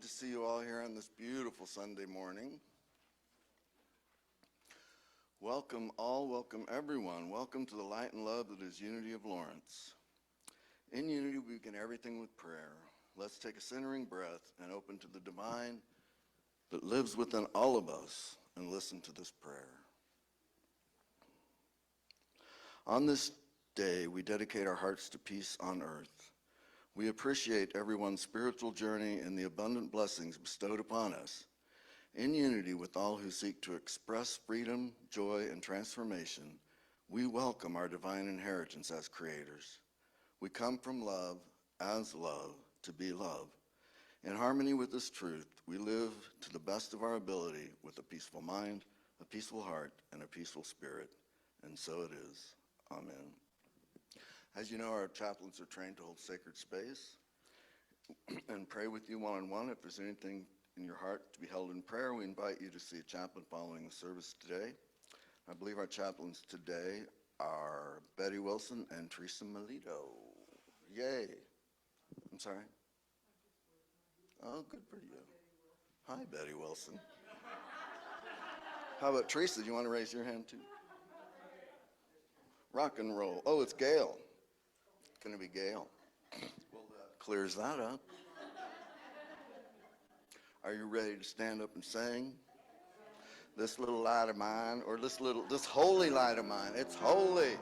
Good to see you all here on this beautiful Sunday morning. Welcome all, welcome everyone. Welcome to the light and love that is Unity of Lawrence. In Unity, we begin everything with prayer. Let's take a centering breath and open to the divine that lives within all of us and listen to this prayer. On this day, we dedicate our hearts to peace on earth. We appreciate everyone's spiritual journey and the abundant blessings bestowed upon us. In unity with all who seek to express freedom, joy, and transformation, we welcome our divine inheritance as creators. We come from love, as love, to be love. In harmony with this truth, we live to the best of our ability with a peaceful mind, a peaceful heart, and a peaceful spirit. And so it is. Amen. As you know, our chaplains are trained to hold sacred space and pray with you one-on-one. If there's anything in your heart to be held in prayer, we invite you to see a chaplain following the service today. I believe our chaplains today are Betty Wilson and Teresa Melito. Yay. I'm sorry? Oh, good for you. Hi, Betty Wilson. How about Teresa? Do you want to raise your hand too? Rock and roll. Oh, it's Gail. It's going to be Gail. Well, that clears that up. Are you ready to stand up and sing? This little light of mine, or this holy light of mine, it's holy.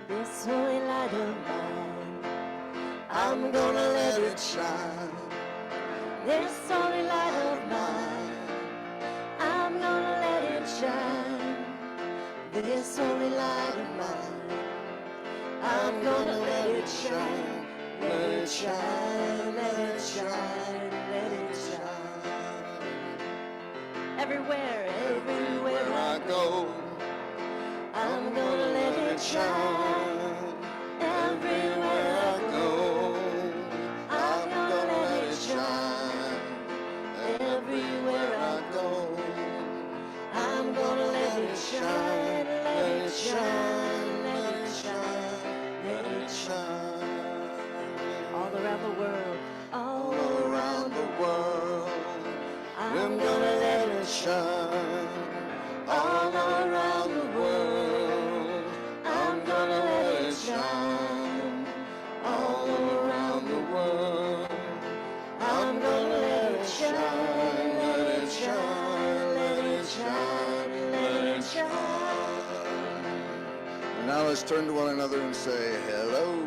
This holy light of mine, I'm gonna let it shine. This holy light of mine, I'm gonna let it shine. This holy light of mine, I'm gonna let it shine. Let it shine, let it shine, let it shine. Everywhere, everywhere I go, I'm gonna let it shine. Everywhere I go, I'm gonna let it shine. Everywhere I go, I'm gonna let it shine. Let it shine, let it shine, let it shine. All around the world, all around the world, I'm gonna let it shine. All around the world, I'm gonna let it shine. All around the world, I'm gonna let it shine. Let it shine, let it shine, let it shine. And now let's turn to one another and say hello.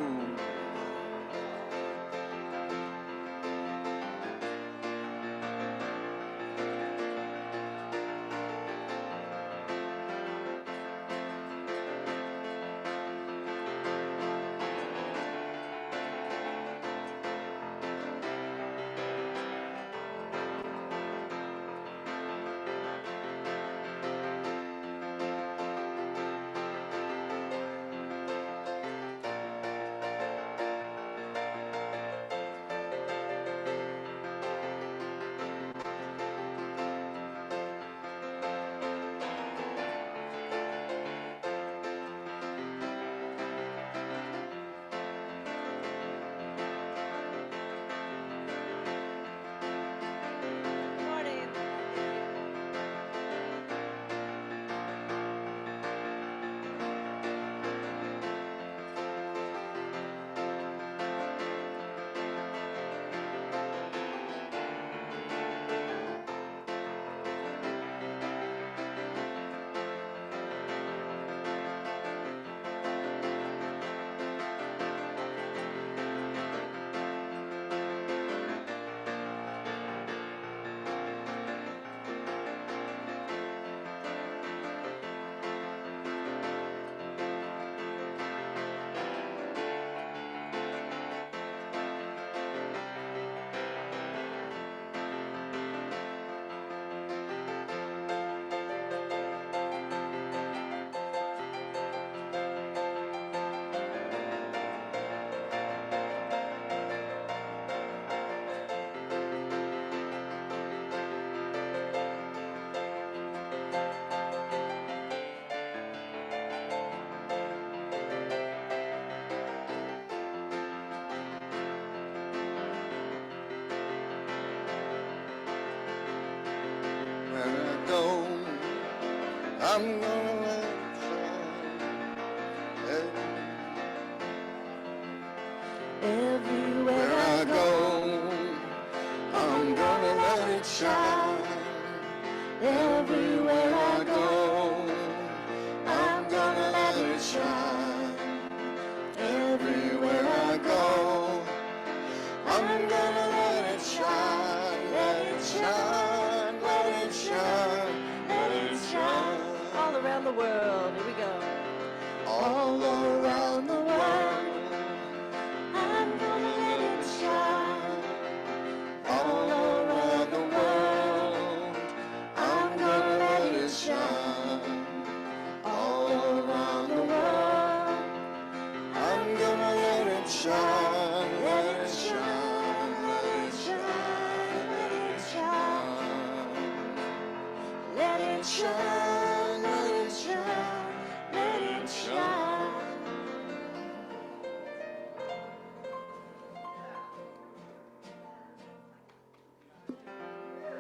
I'm gonna let it shine. Everywhere I go, I'm gonna let it shine. Everywhere I go, I'm gonna let it shine. Everywhere I go, I'm gonna let it shine. Let it shine, let it shine, let it shine. All around the world, here we go. All around the world, I'm gonna let it shine. All around the world, I'm gonna let it shine. All around the world, I'm gonna let it shine. Let it shine, let it shine, let it shine. Let it shine, let it shine, let it shine.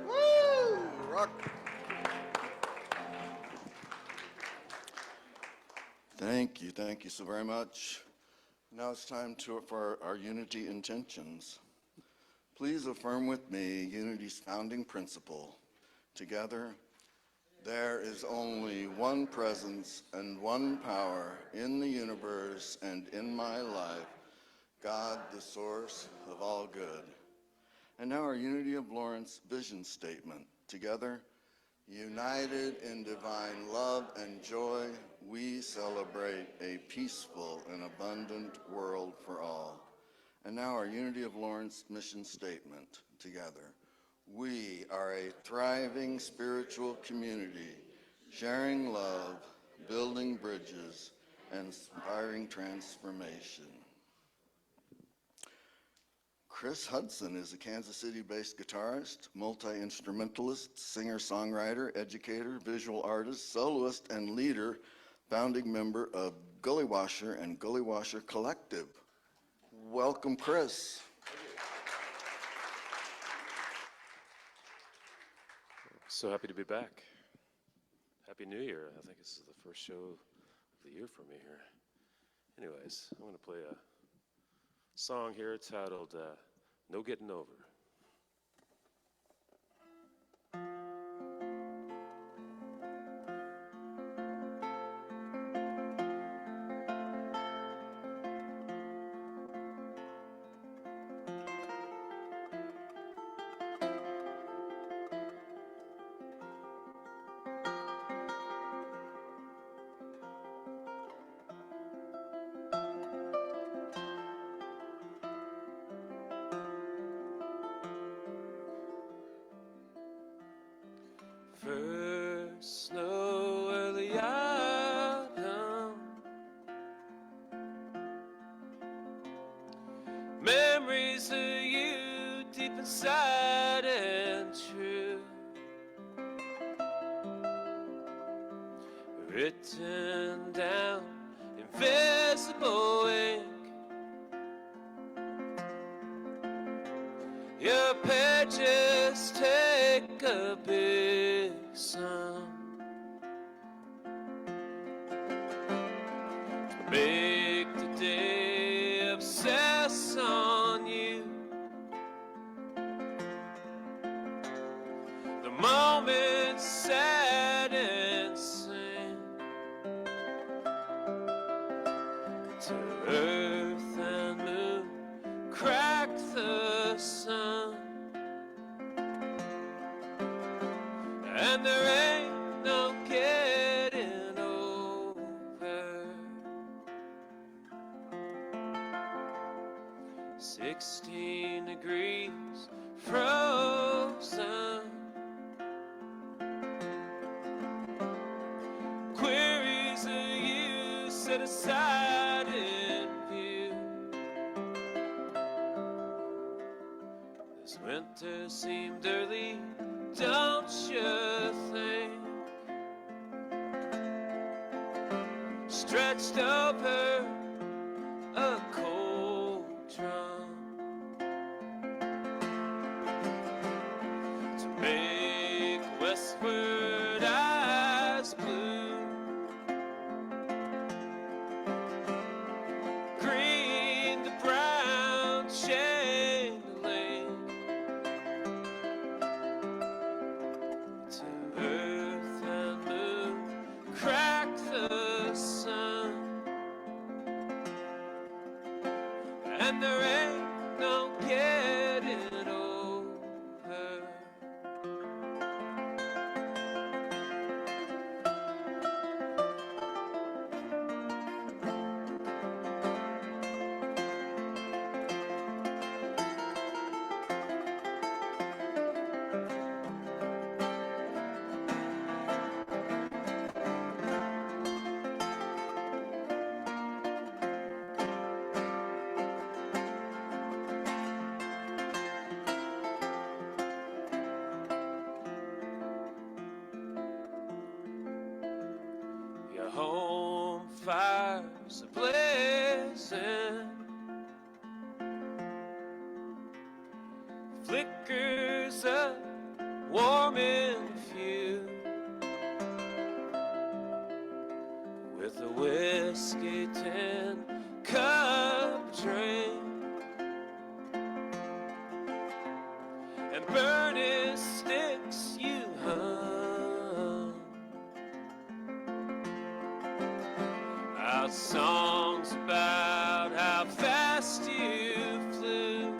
Woo! Rock. Thank you so very much. Now it's time for our unity intentions. Please affirm with me unity's founding principle. Together, there is only one presence and one power in the universe and in my life, God, the source of all good. And now our Unity of Lawrence vision statement. Together, united in divine love and joy, we celebrate a peaceful and abundant world for all. And now our Unity of Lawrence mission statement. Together, we are a thriving spiritual community, sharing love, building bridges, and inspiring transformation. Chris Hudson is a Kansas City-based guitarist, multi-instrumentalist, singer-songwriter, educator, visual artist, soloist, and leader, founding member of Gully Washer and Gully Washer Collective. Welcome, Chris. So happy to be back. Happy New Year. I think this is the first show of the year for me here. Anyways, I'm going to play a song here titled No Getting Over. First snow early autumn, memories of you deep inside and true, written down invisible ink. Your pages take a big sum to make the day obsess on you. The moment sad and sing to earth and moon crack the sun, and there ain't no getting over. 16 degrees frozen, queries of you set aside in view. This winter seemed early, don't you think? Stretched over a cold drum to make westward eyes blue. fires are blazing, flickers up, warm in a few, with a whiskey tin cup drink and burning sticks you hum out songs about how fast you flew,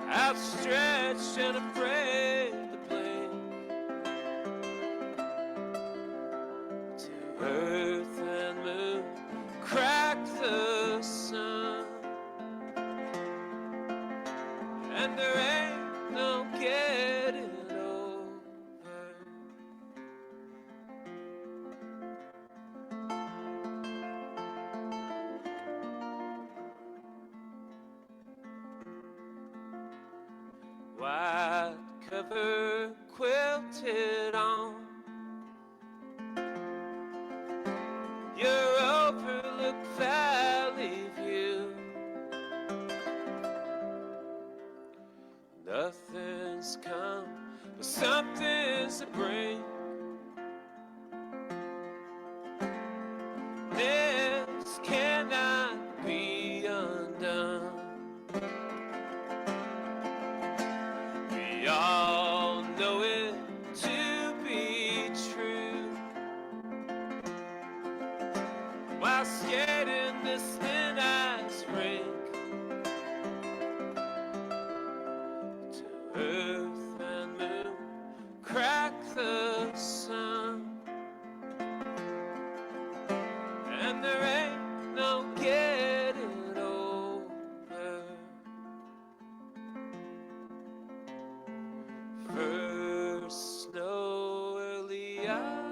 outstretched and afraid to blink, to earth and moon crack the sun, and there ain't no getting over. White cover quilted on your overlook valley view, nothing's come, but something's to bring. This cannot be undone. We all know it to be true, while skating this thin ice rink, to earth and moon crack the sun, and there ain't no getting over. First snow early autumn.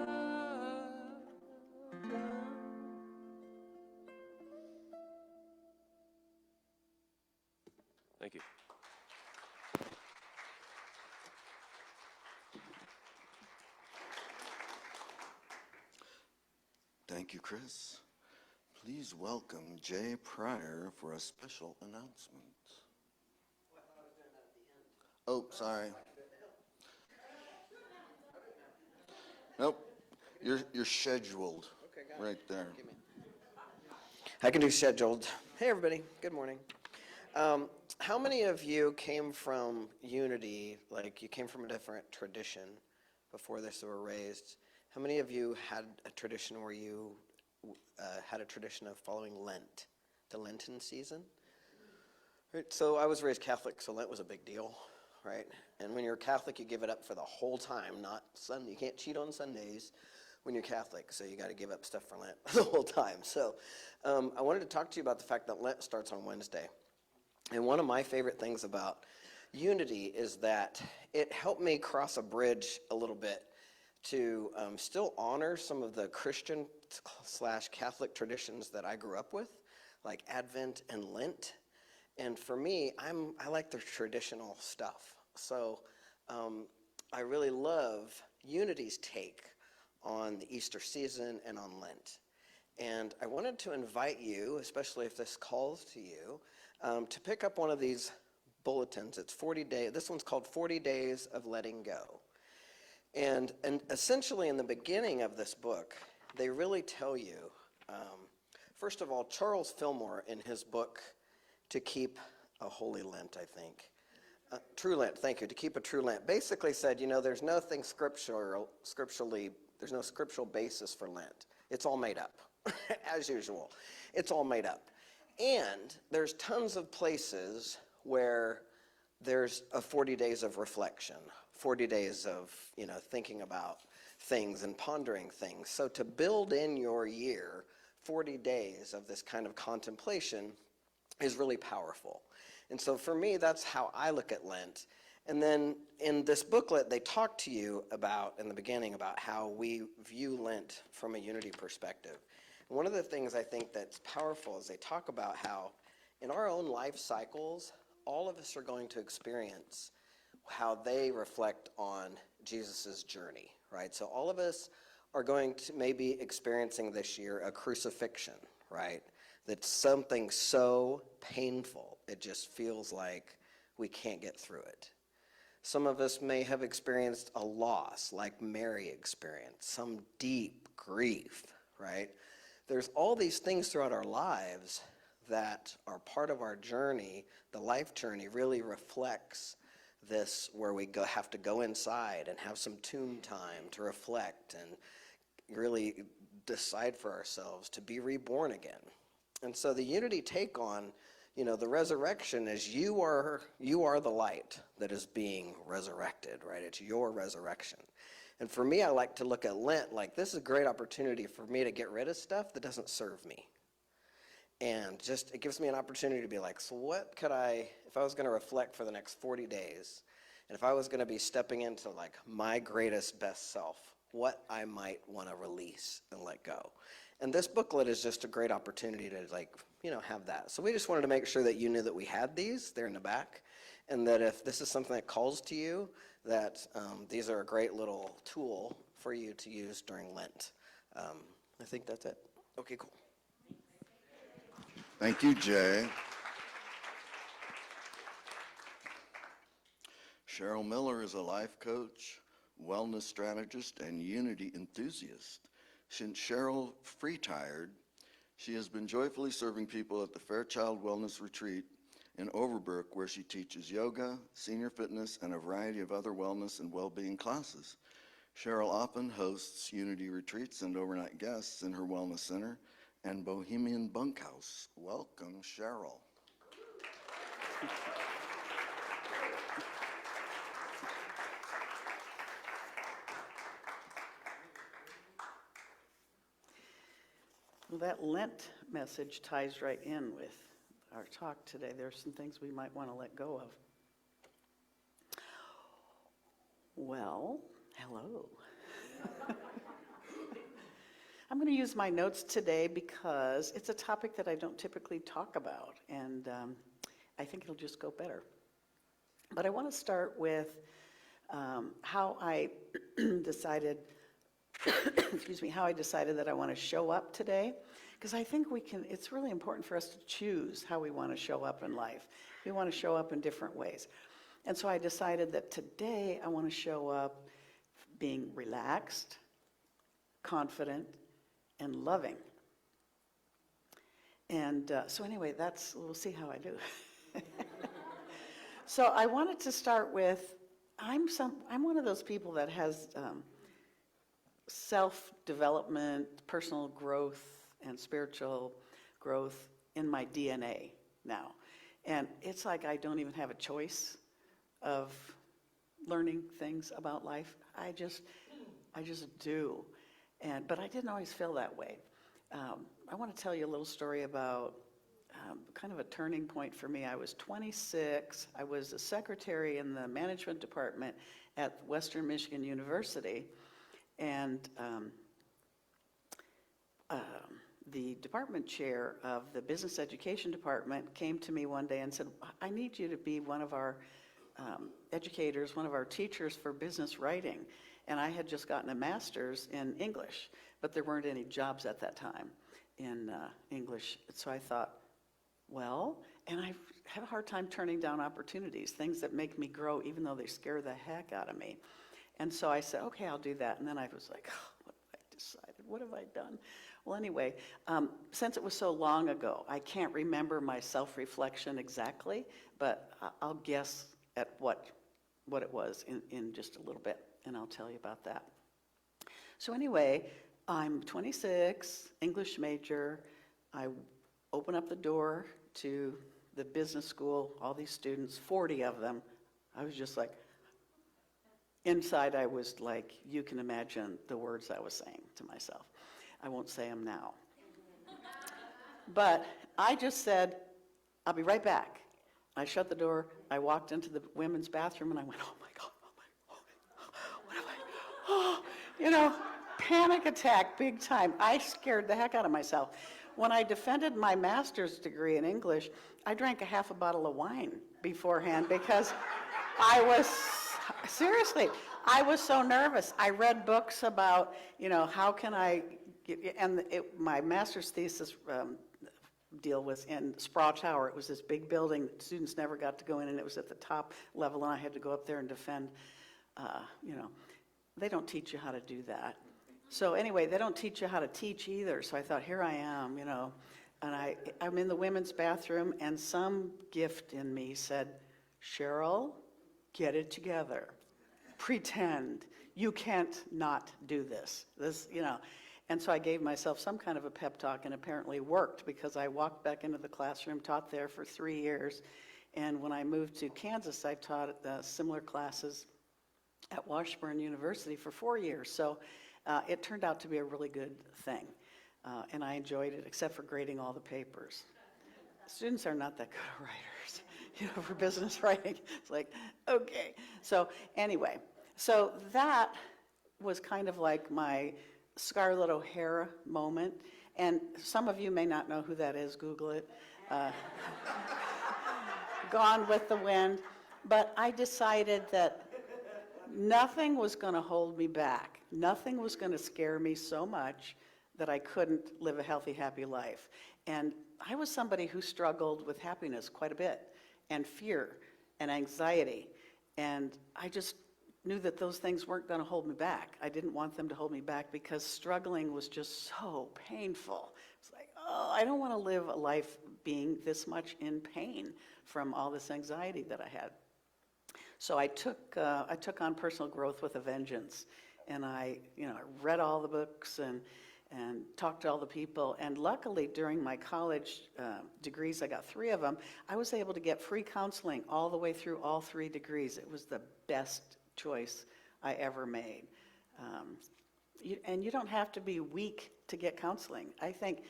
Thank you. Thank you, Chris. Please welcome Jay Pryor for a special announcement. Oh, sorry. Nope, you're scheduled right there. I can do scheduled. Hey, everybody. Good morning. How many of you came from Unity, like you came from a different tradition before this were raised? How many of you had a tradition where you had a tradition of following Lent, the Lenten season? Right, so I was raised Catholic, so Lent was a big deal, right? And when you're Catholic, you give it up for the whole time, not Sunday. You can't cheat on Sundays when you're Catholic, so you got to give up stuff for Lent the whole time. So I wanted to talk to you about the fact that Lent starts on Wednesday. And one of my favorite things about Unity is that it helped me cross a bridge a little bit to still honor some of the Christian/Catholic traditions that I grew up with, like Advent and Lent. And for me, I like the traditional stuff. So I really love Unity's take on the Easter season and on Lent. And I wanted to invite you, especially if this calls to you, to pick up one of these bulletins. It's 40 days. This one's called 40 Days of Letting Go. And essentially in the beginning of this book, they really tell you, first of all, Charles Fillmore in his book, To Keep a Holy Lent, I think, True Lent, thank you, To Keep a True Lent, basically said, there's nothing scripturally, there's no scriptural basis for Lent. It's all made up, as usual. It's all made up. And there's tons of places where there's a 40 days of reflection, 40 days of, thinking about things and pondering things. So to build in your year 40 days of this kind of contemplation is really powerful. And so for me, that's how I look at Lent. And then in this booklet, they talk to you about, in the beginning, about how we view Lent from a Unity perspective. And one of the things I think that's powerful is they talk about how in our own life cycles, all of us are going to experience how they reflect on Jesus's journey, right? So all of us are going to maybe experiencing this year a crucifixion, right? That's something so painful, it just feels like we can't get through it. Some of us may have experienced a loss, like Mary experienced, some deep grief, right? There's all these things throughout our lives that are part of our journey. The life journey really reflects this, where we have to go inside and have some tomb time to reflect and really decide for ourselves to be reborn again. And so the Unity take on, the resurrection is you are the light that is being resurrected, right? It's your resurrection. And for me, I like to look at Lent like this is a great opportunity for me to get rid of stuff that doesn't serve me. And just, it gives me an opportunity to be like, so what could if I was going to reflect for the next 40 days, and if I was going to be stepping into like my greatest, best self, what I might want to release and let go. And this booklet is just a great opportunity to have that. So we just wanted to make sure that you knew that we had these. They're in the back. And that if this is something that calls to you, that these are a great little tool for you to use during Lent. I think that's it. Okay, cool. Thank you, Jay. Cheryl Miller is a life coach, wellness strategist, and Unity enthusiast. Since Cheryl retired, she has been joyfully serving people at the Fairchild Wellness Retreat in Overbrook, where she teaches yoga, senior fitness, and a variety of other wellness and well-being classes. Cheryl often hosts Unity retreats and overnight guests in her wellness center and Bohemian Bunkhouse. Welcome, Cheryl. Well, that Lent message ties right in with our talk today. There are some things we might want to let go of. Well, hello. I'm going to use my notes today because it's a topic that I don't typically talk about, and I think it'll just go better. But I want to start with how I decided how I decided that I want to show up today, because I think it's really important for us to choose how we want to show up in life. We want to show up in different ways. And so I decided that today I want to show up being relaxed, confident, and loving. And so anyway, we'll see how I do. So I wanted to start with, I'm one of those people that has self-development, personal growth, and spiritual growth in my DNA now. And it's like I don't even have a choice of learning things about life. I just do. But I didn't always feel that way. I want to tell you a little story about kind of a turning point for me. I was 26. I was a secretary in the management department at Western Michigan University. And the department chair of the business education department came to me one day and said, I need you to be one of our educators, one of our teachers for business writing. And I had just gotten a master's in English, but there weren't any jobs at that time in English. So I thought, well, and I have a hard time turning down opportunities, things that make me grow, even though they scare the heck out of me. And so I said, okay, I'll do that. And then I was like, oh, what have I decided? What have I done? Well, anyway, since it was so long ago, I can't remember my self-reflection exactly, but I'll guess at what it was in just a little bit, and I'll tell you about that. So anyway, I'm 26, English major. I open up the door to the business school, all these students, 40 of them. I was just like, inside I was like, you can imagine the words I was saying to myself. I won't say them now. But I just said, I'll be right back. I shut the door, I walked into the women's bathroom, and I went, oh my God, what have I, panic attack big time. I scared the heck out of myself. When I defended my master's degree in English, I drank a half a bottle of wine beforehand because seriously, I was so nervous. I read books about, how can I, and my master's thesis deal was in Sproul Tower. It was this big building. Students never got to go in, and it was at the top level, and I had to go up there and defend, they don't teach you how to do that. So anyway, they don't teach you how to teach either. So I thought, here I am, and I'm in the women's bathroom, and some gift in me said, Cheryl, get it together. Pretend. You can't not do this. And so I gave myself some kind of a pep talk, and apparently worked, because I walked back into the classroom, taught there for 3 years, and when I moved to Kansas, I taught similar classes at Washburn University for 4 years. So it turned out to be a really good thing, and I enjoyed it, except for grading all the papers. Students are not that good at writers, for business writing. It's like, okay. So anyway, so that was kind of like my Scarlett O'Hara moment. And some of you may not know who that is. Google it. Gone with the Wind. But I decided that nothing was going to hold me back. Nothing was going to scare me so much that I couldn't live a healthy, happy life. And I was somebody who struggled with happiness quite a bit, and fear and anxiety. And I just knew that those things weren't going to hold me back. I didn't want them to hold me back, because struggling was just so painful. It's like, oh, I don't want to live a life being this much in pain from all this anxiety that I had. So I took on personal growth with a vengeance, and I read all the books and talked to all the people. And luckily, during my college degrees, I got 3 of them, I was able to get free counseling all the way through all 3 degrees. It was the best choice I ever made. And you don't have to be weak to get counseling. I think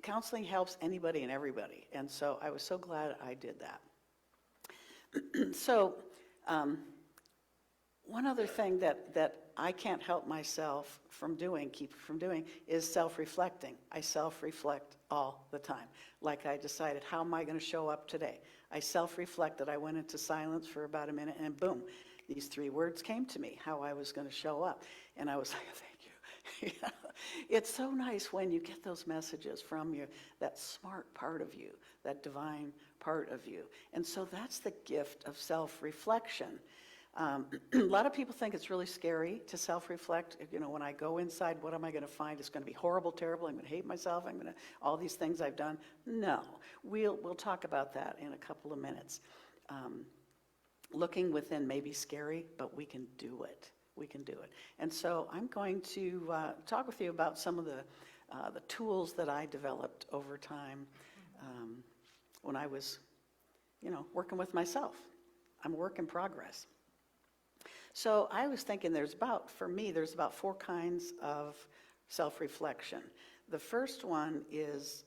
counseling helps anybody and everybody. And so I was so glad I did that. So one other thing that I can't help myself keep from doing, is self-reflecting. I self-reflect all the time. Like I decided, how am I going to show up today? I self-reflected. I went into silence for about a minute, and boom, these 3 words came to me, how I was going to show up. And I was like, thank you. It's so nice when you get those messages from that smart part of you, that divine part of you. And so that's the gift of self-reflection. A lot of people think it's really scary to self-reflect. When I go inside, what am I going to find? It's going to be horrible, terrible. I'm going to hate myself. All these things I've done. No, we'll talk about that in a couple of minutes. Looking within may be scary, but we can do it. We can do it. And so I'm going to talk with you about some of the tools that I developed over time when I was, working with myself. I'm a work in progress. So I was thinking there's about 4 kinds of self-reflection. The first one is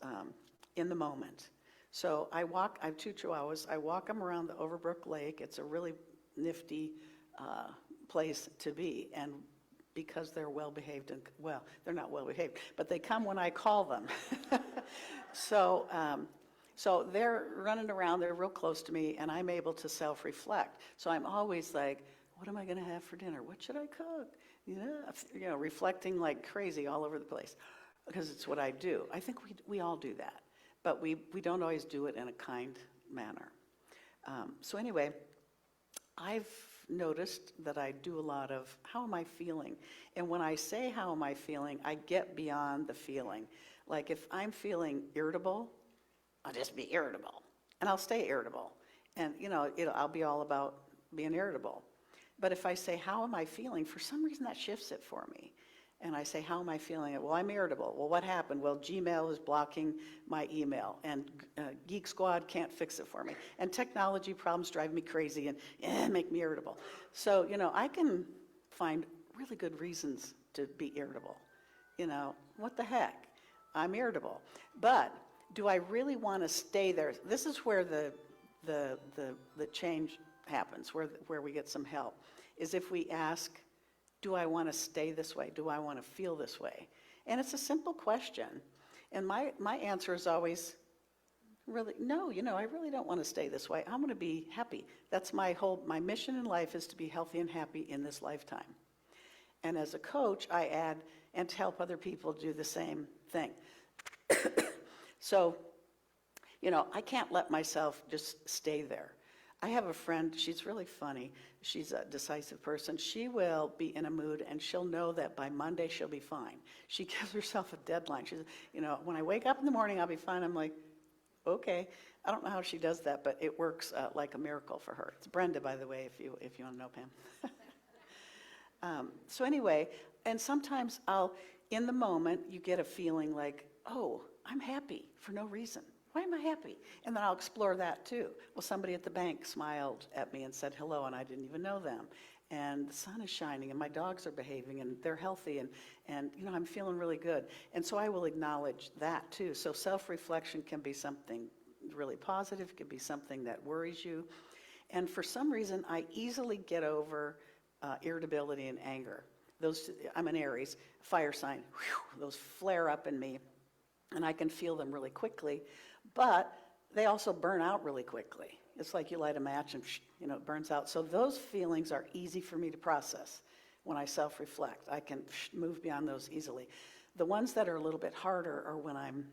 in the moment. So I have 2 chihuahuas. I walk them around the Overbrook Lake. It's a really nifty place to be, and because they're well-behaved, and well, they're not well-behaved, but they come when I call them. So they're running around, they're real close to me, and I'm able to self-reflect. So I'm always like, what am I going to have for dinner? What should I cook? Reflecting like crazy all over the place, because it's what I do. I think we all do that, but we don't always do it in a kind manner. So anyway, I've noticed that I do a lot of, how am I feeling? And when I say, how am I feeling, I get beyond the feeling. Like if I'm feeling irritable, I'll just be irritable, and I'll stay irritable. And, I'll be all about being irritable. But if I say, how am I feeling? For some reason, that shifts it for me. And I say, how am I feeling? Well, I'm irritable. Well, what happened? Well, Gmail is blocking my email, and Geek Squad can't fix it for me. And technology problems drive me crazy and make me irritable. So, I can find really good reasons to be irritable. What the heck? I'm irritable. But do I really want to stay there? This is where the change happens, where we get some help, is if we ask, do I want to stay this way? Do I want to feel this way? And it's a simple question. And my answer is always, really, no, I really don't want to stay this way. I'm going to be happy. That's my mission in life is to be healthy and happy in this lifetime. And as a coach, I add and to help other people do the same thing. So, I can't let myself just stay there. I have a friend, she's really funny. She's a decisive person. She will be in a mood and she'll know that by Monday she'll be fine. She gives herself a deadline. She says, when I wake up in the morning, I'll be fine. I'm like, okay. I don't know how she does that, but it works like a miracle for her. It's Brenda, by the way, if you want to know Pam. So anyway, and sometimes in the moment, you get a feeling like, oh, I'm happy for no reason. Why am I happy? And then I'll explore that too. Well, somebody at the bank smiled at me and said hello, and I didn't even know them. And the sun is shining, and my dogs are behaving, and they're healthy, and I'm feeling really good. And so I will acknowledge that too. So self-reflection can be something really positive, can be something that worries you. And for some reason, I easily get over irritability and anger. I'm an Aries, fire sign. Whew, those flare up in me, and I can feel them really quickly. But they also burn out really quickly. It's like you light a match and it burns out. So those feelings are easy for me to process when I self-reflect. I can move beyond those easily. The ones that are a little bit harder are when I'm,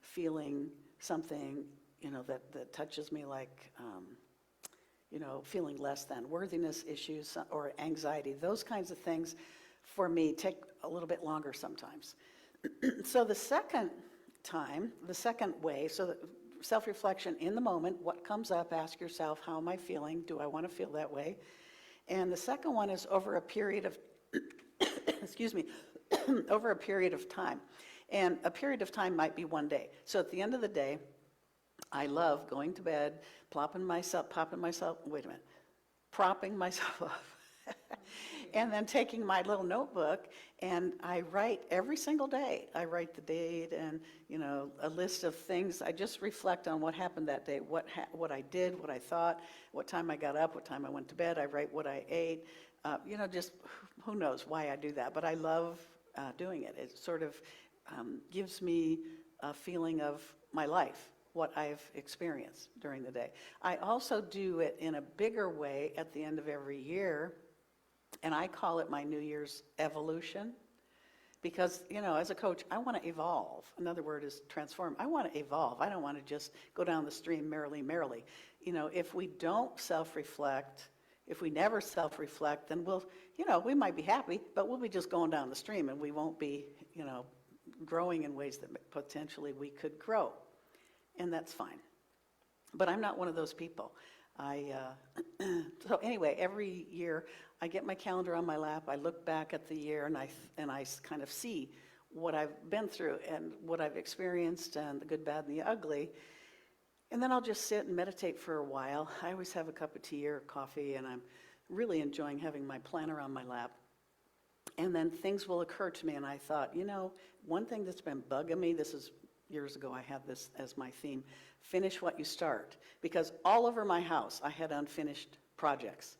feeling something, that touches me like, feeling less than, worthiness issues or anxiety. Those kinds of things for me take a little bit longer sometimes. So the second way, so self-reflection in the moment, what comes up, ask yourself, how am I feeling? Do I want to feel that way? And the second one is over a period of, excuse me, over a period of time. And a period of time might be one day. So at the end of the day, I love going to bed, propping myself up, and then taking my little notebook, and I write every single day. I write the date and, a list of things. I just reflect on what happened that day, what I did, what I thought, what time I got up, what time I went to bed. I write what I ate. Just who knows why I do that, but I love doing it. It sort of gives me a feeling of my life, what I've experienced during the day. I also do it in a bigger way at the end of every year, and I call it my New Year's evolution, because, as a coach, I want to evolve. Another word is transform. I want to evolve. I don't want to just go down the stream merrily. If we don't self-reflect, if we never self-reflect, then we might be happy, but we'll be just going down the stream, and we won't be, growing in ways that potentially we could grow. And that's fine. But I'm not one of those people. So anyway, every year I get my calendar on my lap, I look back at the year, and I kind of see what I've been through and what I've experienced and the good, bad, and the ugly. And then I'll just sit and meditate for a while. I always have a cup of tea or coffee, and I'm really enjoying having my planner on my lap. And then things will occur to me, and I thought, one thing that's been bugging me, this is years ago, I had this as my theme, finish what you start. Because all over my house, I had unfinished projects.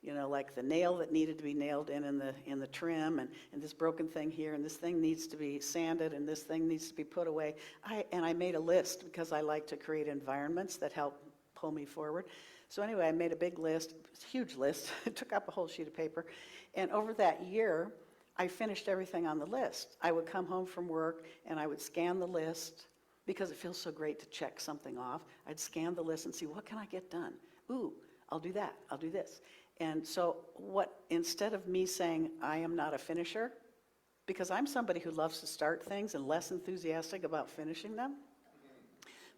Like the nail that needed to be nailed in the trim, and this broken thing here, and this thing needs to be sanded, and this thing needs to be put away. I made a list because I like to create environments that help pull me forward. So anyway, I made a big list, huge list. It took up a whole sheet of paper. And over that year, I finished everything on the list. I would come home from work and I would scan the list because it feels so great to check something off. I'd scan the list and see, what can I get done? Ooh, I'll do that, I'll do this. And so instead of me saying I am not a finisher, because I'm somebody who loves to start things and less enthusiastic about finishing them,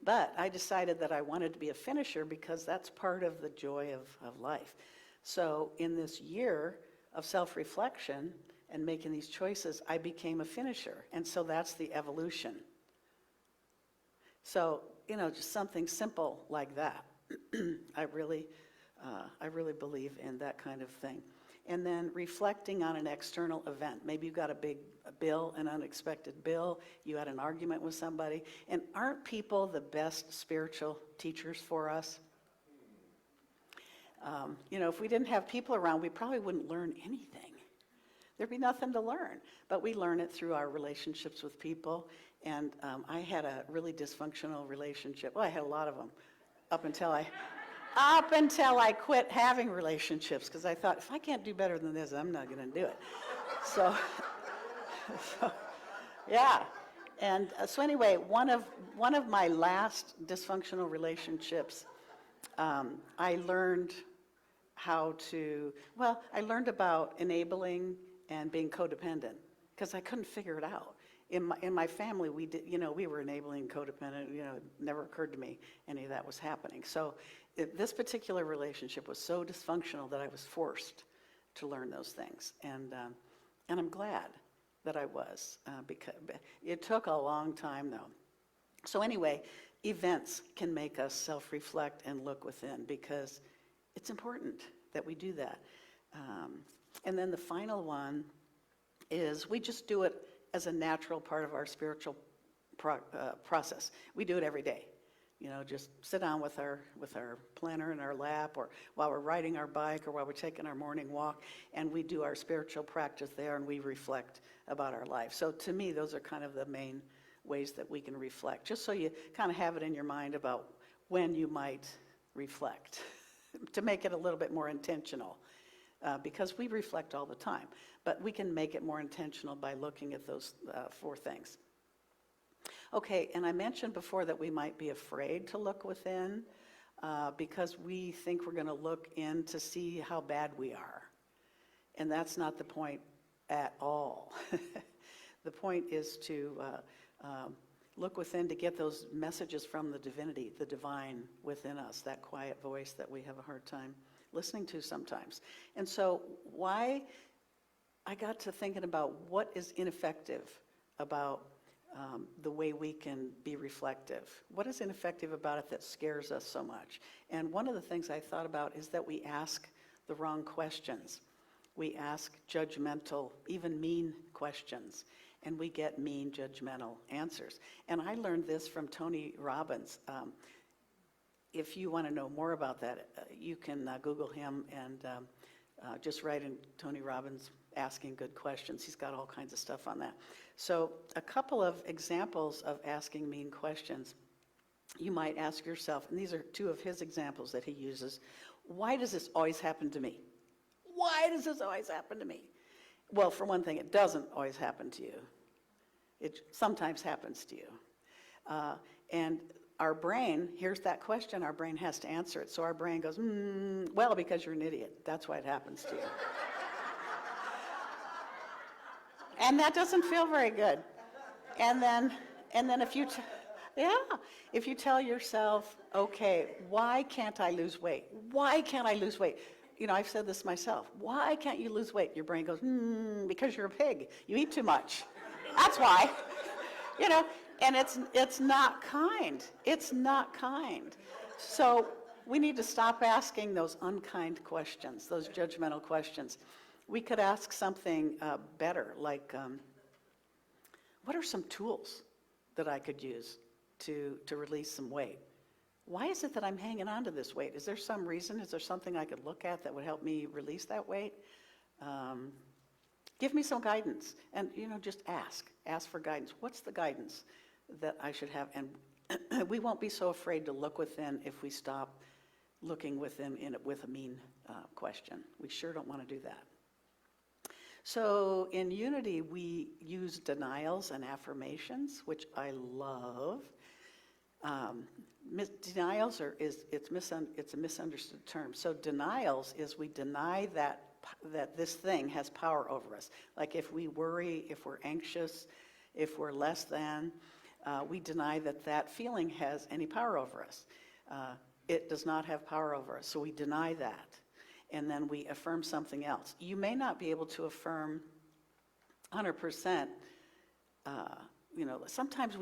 but I decided that I wanted to be a finisher because that's part of the joy of life. So in this year of self-reflection and making these choices, I became a finisher. And so that's the evolution. So, just something simple like that. I really believe in that kind of thing. And then reflecting on an external event. Maybe you got a big bill, an unexpected bill, you had an argument with somebody, and aren't people the best spiritual teachers for us? If we didn't have people around, we probably wouldn't learn anything. there'd be nothing to learn. But we learn it through our relationships with people. And I had a really dysfunctional relationship. Well, I had a lot of them up until I quit having relationships, because I thought, if I can't do better than this, I'm not going to do it. So, yeah. And so anyway, one of my last dysfunctional relationships, I learned I learned about enabling and being codependent, because I couldn't figure it out. In my family, we were enabling codependent. It never occurred to me any of that was happening. So this particular relationship was so dysfunctional that I was forced to learn those things, and I'm glad that I was, because it took a long time though. So anyway, events can make us self-reflect and look within, because it's important that we do that. And then the final one is we just do it as a natural part of our spiritual process. We do it every day. Just sit down with our planner in our lap, or while we're riding our bike, or while we're taking our morning walk, and we do our spiritual practice there, and we reflect about our life. So to me, those are kind of the main ways that we can reflect, just so you kind of have it in your mind about when you might reflect, to make it a little bit more intentional, because we reflect all the time, but we can make it more intentional by looking at those 4 things. Okay, and I mentioned before that we might be afraid to look within, because we think we're going to look in to see how bad we are. And that's not the point at all. The point is to look within to get those messages from the divinity, the divine within us, that quiet voice that we have a hard time listening to sometimes. And so why I got to thinking about what is ineffective about the way we can be reflective. What is ineffective about it that scares us so much? And one of the things I thought about is that we ask the wrong questions. We ask judgmental, even mean questions, and we get mean, judgmental answers. And I learned this from Tony Robbins. If you want to know more about that, you can Google him and just write in Tony Robbins asking good questions. He's got all kinds of stuff on that. So a couple of examples of asking mean questions. You might ask yourself, and these are 2 of his examples that he uses, why does this always happen to me? Why does this always happen to me? Well, for one thing, it doesn't always happen to you. It sometimes happens to you. And our brain hears that question, our brain has to answer it. So our brain goes, well, because you're an idiot. That's why it happens to you. And that doesn't feel very good. And then if you tell yourself, okay, why can't I lose weight? Why can't I lose weight? I've said this myself. Why can't you lose weight? Your brain goes, because you're a pig. You eat too much. That's why. And it's not kind. It's not kind. So we need to stop asking those unkind questions, those judgmental questions. We could ask something better, like, what are some tools that I could use to release some weight? Why is it that I'm hanging on to this weight? Is there some reason? Is there something I could look at that would help me release that weight? Give me some guidance. And, just ask for guidance. What's the guidance that I should have? And we won't be so afraid to look within if we stop looking within with a mean question. We sure don't want to do that. So in Unity, we use denials and affirmations, which I love. Denials it's a misunderstood term. So denials is we deny that this thing has power over us. Like if we worry, if we're anxious, if we're less than, we deny that feeling has any power over us. It does not have power over us, so we deny that. And then we affirm something else. You may not be able to affirm 100%. Sometimes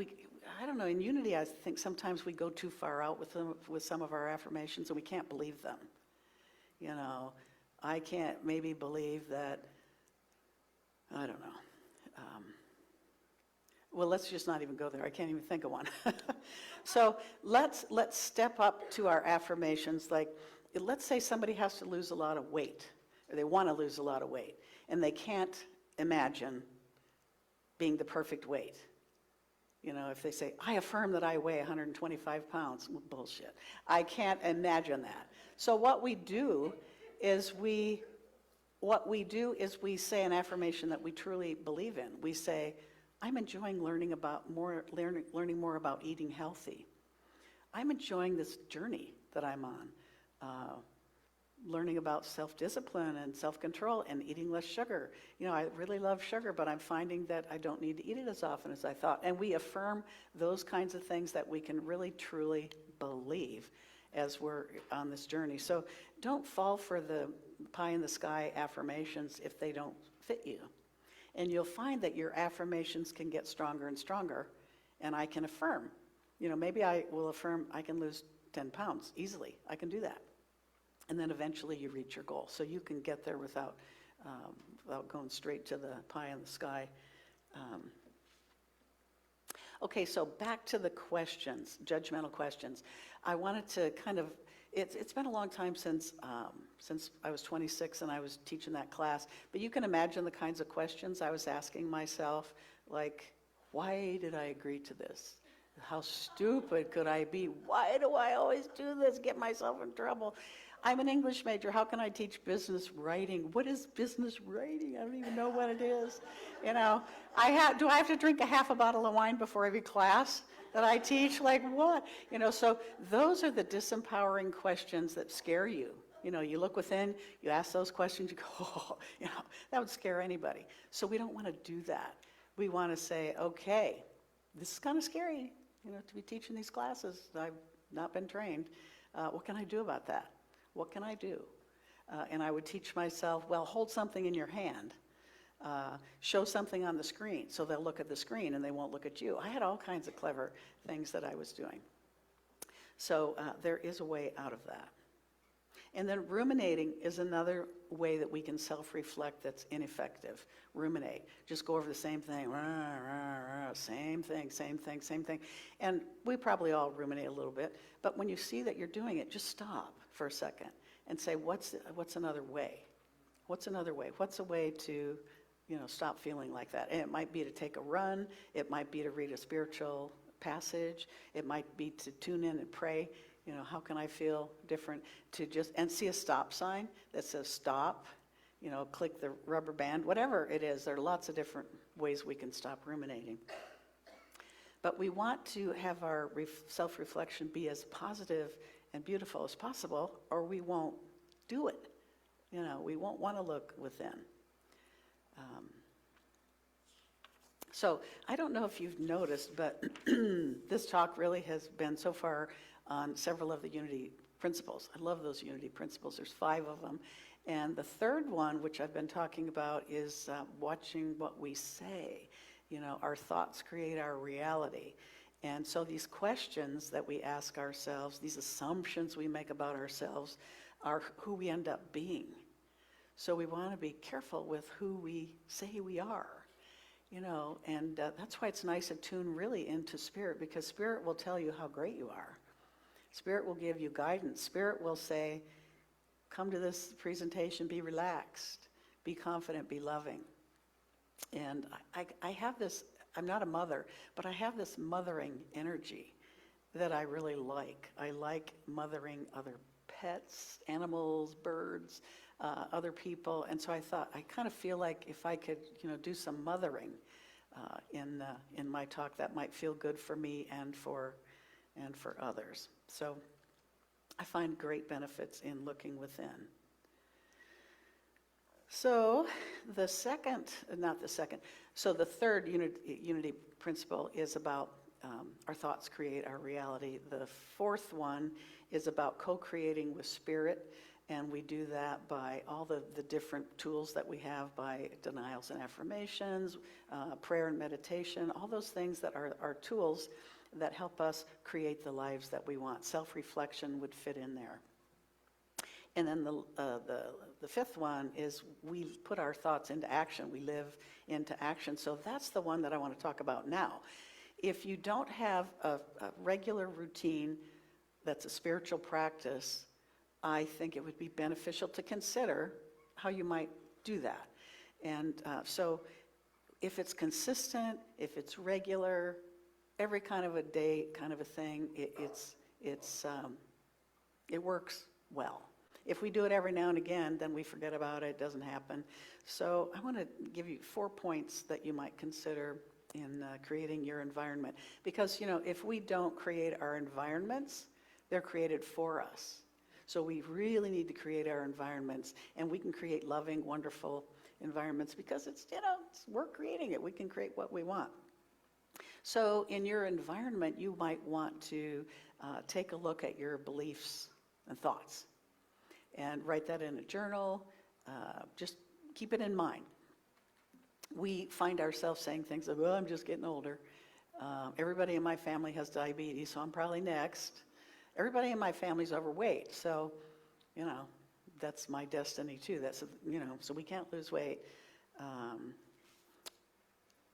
I don't know, in Unity, I think sometimes we go too far out with some of our affirmations and we can't believe them. I can't maybe believe that, I don't know. Well, let's just not even go there. I can't even think of one. So let's step up to our affirmations. Like, let's say somebody has to lose a lot of weight, or they want to lose a lot of weight, and they can't imagine being the perfect weight. You know, if they say, I affirm that I weigh 125 pounds, well, bullshit. I can't imagine that. So what we do is we say an affirmation that we truly believe in. We say, I'm enjoying learning more about eating healthy. I'm enjoying this journey that I'm on. Learning about self-discipline and self-control and eating less sugar. You know, I really love sugar, but I'm finding that I don't need to eat it as often as I thought. And we affirm those kinds of things that we can really, truly believe as we're on this journey. So don't fall for the pie-in-the-sky affirmations if they don't fit you. And you'll find that your affirmations can get stronger and stronger, and I can affirm. You know, maybe I will affirm I can lose 10 pounds easily. I can do that. And then eventually you reach your goal. So you can get there without going straight to the pie in the sky. Okay, so back to the questions, judgmental questions. I wanted to kind of, it's been a long time since I was 26 and I was teaching that class, but you can imagine the kinds of questions I was asking myself, like, why did I agree to this? How stupid could I be? Why do I always do this, get myself in trouble? I'm an English major. How can I teach business writing? What is business writing? I don't even know what it is. You know, do I have to drink a half a bottle of wine before every class that I teach? Like what? You know, so those are the disempowering questions that scare you. You know, you look within, you ask those questions, you go, oh, you know, that would scare anybody. So we don't want to do that. We want to say, okay, this is kind of scary, you know, to be teaching these classes. I've not been trained. What can I do about that? What can I do? And I would teach myself, well, hold something in your hand. Show something on the screen, so they'll look at the screen and they won't look at you. I had all kinds of clever things that I was doing. So there is a way out of that. And then ruminating is another way that we can self-reflect that's ineffective. Ruminate. Just go over the same thing. Same thing, same thing, same thing. And we probably all ruminate a little bit. But when you see that you're doing it, just stop for a second and say, what's another way? What's another way? What's a way to, you know, stop feeling like that? And it might be to take a run. It might be to read a spiritual passage. It might be to tune in and pray. You know, how can I feel different? And see a stop sign that says stop, you know, click the rubber band, whatever it is. There are lots of different ways we can stop ruminating. But we want to have our self-reflection be as positive and beautiful as possible, or we won't do it. You know, we won't want to look within. So I don't know if you've noticed, but this talk really has been so far on several of the unity principles. I love those unity principles. There's 5 of them. And the third one, which I've been talking about, is watching what we say. You know, our thoughts create our reality. And so these questions that we ask ourselves, these assumptions we make about ourselves, are who we end up being. So we want to be careful with who we say we are. You know, and that's why it's nice to tune really into Spirit, because Spirit will tell you how great you are. Spirit will give you guidance. Spirit will say, come to this presentation, be relaxed, be confident, be loving. And I have this, I'm not a mother, but I have this mothering energy that I really like. I like mothering other pets, animals, birds, other people. And so I thought, I kind of feel like if I could, you know, do some mothering in my talk, that might feel good for me and for others. So I find great benefits in looking within. So the third unity principle is about our thoughts create our reality. The fourth one is about co-creating with Spirit, and we do that by all the different tools that we have, by denials and affirmations, prayer and meditation, all those things that are tools that help us create the lives that we want. Self-reflection would fit in there. And then the fifth one is we put our thoughts into action. We live into action. So that's the one that I want to talk about now. If you don't have a regular routine that's a spiritual practice, I think it would be beneficial to consider how you might do that. And so if it's consistent, if it's regular, every kind of a day kind of a thing, it works well. If we do it every now and again, then we forget about it, it doesn't happen. So I want to give you 4 points that you might consider in creating your environment. Because, if we don't create our environments, they're created for us. So we really need to create our environments, and we can create loving, wonderful environments because we're creating it. We can create what we want. So in your environment, you might want to take a look at your beliefs and thoughts and write that in a journal. Just keep it in mind. We find ourselves saying things like, well, I'm just getting older. Everybody in my family has diabetes, so I'm probably next. Everybody in my family's overweight, so, that's my destiny too. That's, so we can't lose weight.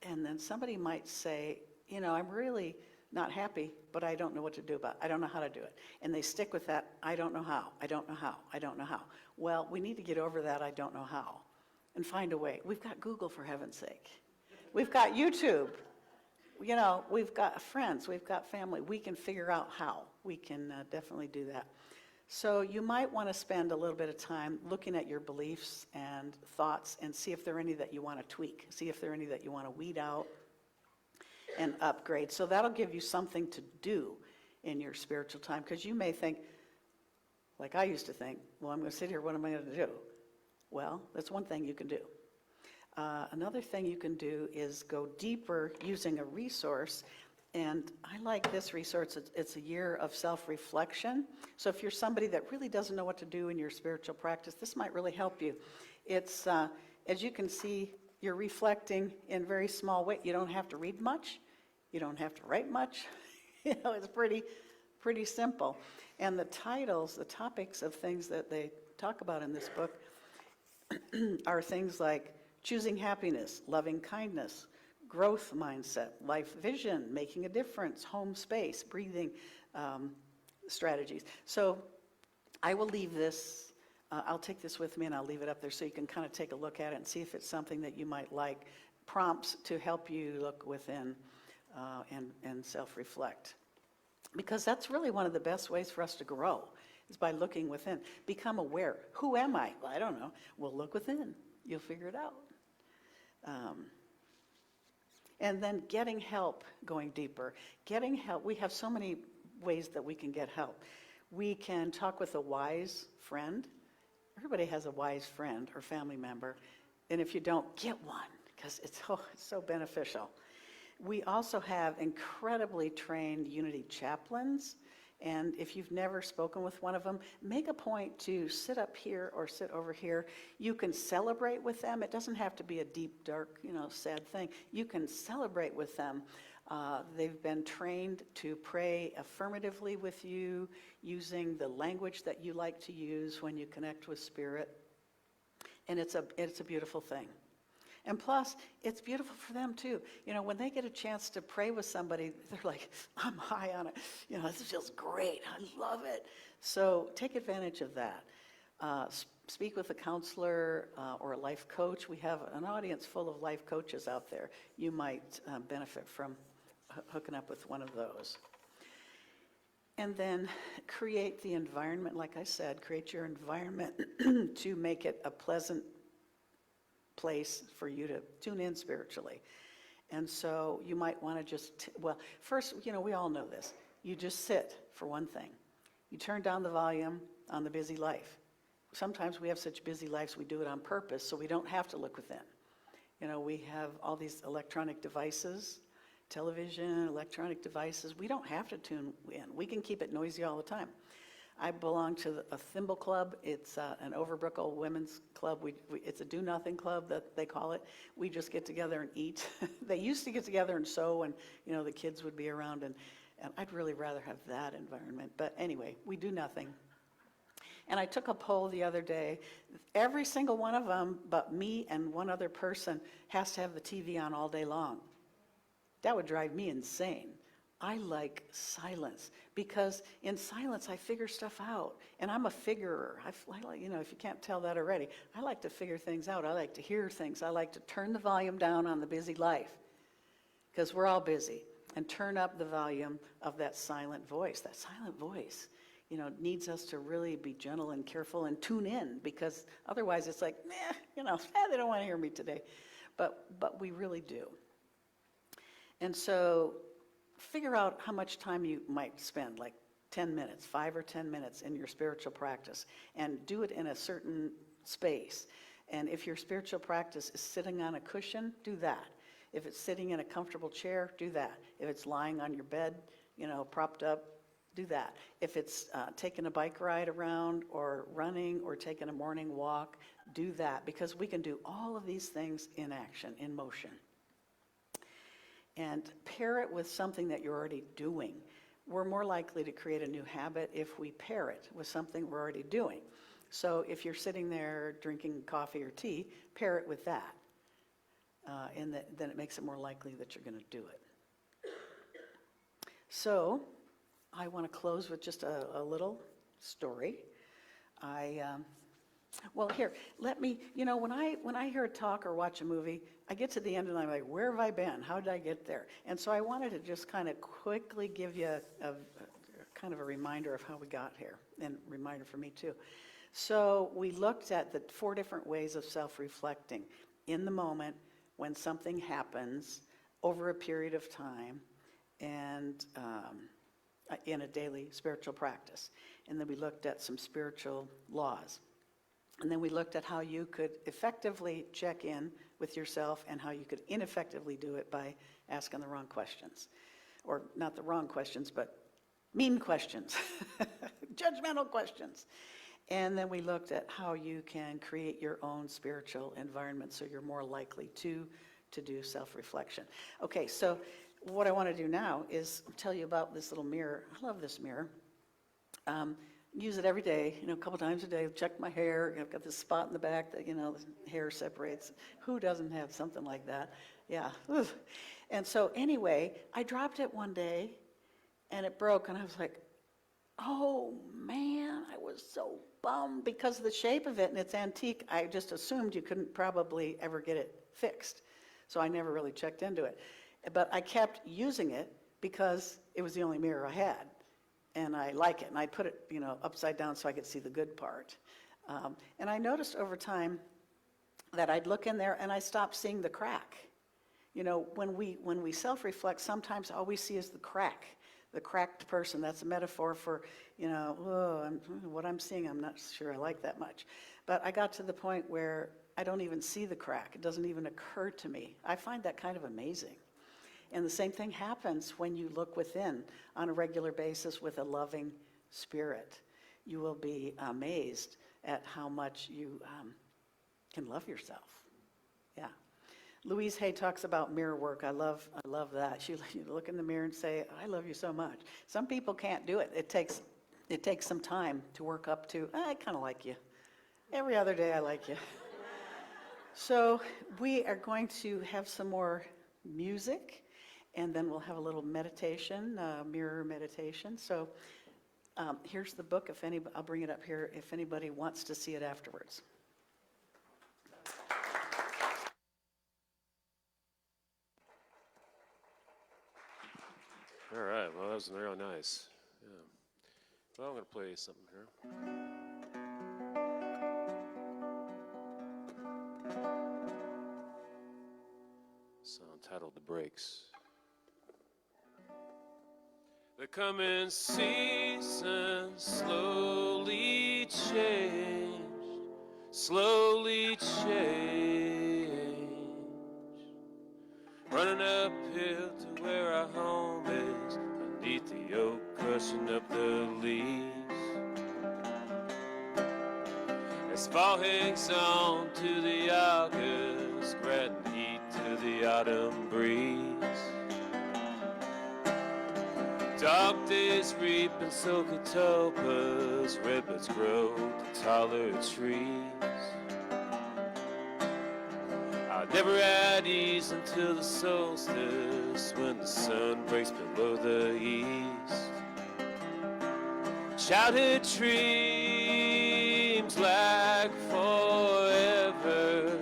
And then somebody might say, I'm really not happy, but I don't know what to do about it. I don't know how to do it. And they stick with that, I don't know how, I don't know how, I don't know how. Well, we need to get over that, I don't know how, and find a way. We've got Google, for heaven's sake. We've got YouTube. We've got friends, we've got family. We can figure out how. We can definitely do that. So you might want to spend a little bit of time looking at your beliefs and thoughts and see if there are any that you want to tweak, see if there are any that you want to weed out and upgrade. So that'll give you something to do in your spiritual time, because you may think, like I used to think, well, I'm going to sit here, what am I going to do? Well, that's one thing you can do. Another thing you can do is go deeper using a resource. And I like this resource. It's a year of self-reflection. So if you're somebody that really doesn't know what to do in your spiritual practice, this might really help you. It's, as you can see, you're reflecting in very small ways. You don't have to read much. You don't have to write much. It's pretty simple. And the titles, the topics of things that they talk about in this book are things like choosing happiness, loving kindness, growth mindset, life vision, making a difference, home space, breathing strategies. So I will leave this, I'll take this with me and I'll leave it up there so you can kind of take a look at it and see if it's something that you might like. Prompts to help you look within and self-reflect. Because that's really one of the best ways for us to grow, is by looking within. Become aware. Who am I? Well, I don't know. Well, look within. You'll figure it out. And then getting help, going deeper. Getting help, we have so many ways that we can get help. We can talk with a wise friend. Everybody has a wise friend or family member. And if you don't, get one, because it's so beneficial. We also have incredibly trained Unity chaplains. And if you've never spoken with one of them, make a point to sit up here or sit over here. You can celebrate with them. It doesn't have to be a deep, dark, sad thing. You can celebrate with them. They've been trained to pray affirmatively with you using the language that you like to use when you connect with Spirit. And it's a beautiful thing. And plus, it's beautiful for them too. When they get a chance to pray with somebody, they're like, I'm high on it. This feels great. I love it. So take advantage of that. Speak with a counselor or a life coach. We have an audience full of life coaches out there. You might benefit from hooking up with one of those. And then create the environment, like I said, create your environment to make it a pleasant place for you to tune in spiritually. And so you might want to first, we all know this. You just sit for one thing. You turn down the volume on the busy life. Sometimes we have such busy lives, we do it on purpose, so we don't have to look within. We have all these electronic devices, television, electronic devices. We don't have to tune in. We can keep it noisy all the time. I belong to a thimble club. It's an Overbrook Old Women's Club. It's a do-nothing club that they call it. We just get together and eat. They used to get together and sew, and the kids would be around, and I'd really rather have that environment. But anyway, we do nothing. And I took a poll the other day. Every single one of them, but me and one other person, has to have the TV on all day long. That would drive me insane. I like silence because in silence I figure stuff out, and I'm a figurer. I like, if you can't tell that already, I like to figure things out. I like to hear things. I like to turn the volume down on the busy life because we're all busy, and turn up the volume of that silent voice. That silent voice, needs us to really be gentle and careful and tune in, because otherwise it's like, they don't want to hear me today. But we really do. And so figure out how much time you might spend, like 10 minutes, 5 or 10 minutes in your spiritual practice, and do it in a certain space. And if your spiritual practice is sitting on a cushion, do that. If it's sitting in a comfortable chair, do that. If it's lying on your bed, propped up, do that. If it's taking a bike ride around or running or taking a morning walk, do that, because we can do all of these things in action, in motion. And pair it with something that you're already doing. We're more likely to create a new habit if we pair it with something we're already doing. So if you're sitting there drinking coffee or tea, pair it with that. And then it makes it more likely that you're going to do it. So I want to close with just a little story. Well, here, let me, when I hear a talk or watch a movie, I get to the end and I'm like, where have I been? How did I get there? And so I wanted to just kind of quickly give you a kind of a reminder of how we got here, and a reminder for me too. So we looked at the 4 different ways of self-reflecting in the moment, when something happens, over a period of time, and in a daily spiritual practice. And then we looked at some spiritual laws. And then we looked at how you could effectively check in with yourself, and how you could ineffectively do it by asking the wrong questions. Or not the wrong questions, but mean questions, judgmental questions. And then we looked at how you can create your own spiritual environment so you're more likely to do self-reflection. Okay, so what I want to do now is tell you about this little mirror. I love this mirror. Use it every day, a couple times a day. Check my hair. I've got this spot in the back that, the hair separates. Who doesn't have something like that? Yeah. Ugh. And so anyway, I dropped it one day and it broke, and I was like, oh man, I was so bummed because of the shape of it and it's antique. I just assumed you couldn't probably ever get it fixed. So I never really checked into it. But I kept using it because it was the only mirror I had. And I like it, and I put it, upside down so I could see the good part. And I noticed over time that I'd look in there and I stopped seeing the crack. When we self-reflect, sometimes all we see is the cracked person. That's a metaphor for, what I'm seeing, I'm not sure I like that much. But I got to the point where I don't even see the crack. It doesn't even occur to me. I find that kind of amazing. And the same thing happens when you look within on a regular basis with a loving spirit. You will be amazed at how much you can love yourself. Yeah. Louise Hay talks about mirror work. I love that. You look in the mirror and say, I love you so much. Some people can't do it. It takes some time to work up to, I kind of like you. Every other day I like you. So we are going to have some more music. And then we'll have a little meditation, mirror meditation. So here's the book. I'll bring it up here if anybody wants to see it afterwards. All right, well, that was really nice. Yeah. Well, I'm going to play something here. Song titled The Breaks. The coming season slowly changed, running uphill to where our home is, beneath the oak crushing up the leaves. As fall hangs on to the August, granting heat to the autumn breeze. Dark days reap and soak a topaz, redbuds grow to taller trees. Our I never had ease until the solstice, when the sun breaks below the east. Childhood dreams lag forever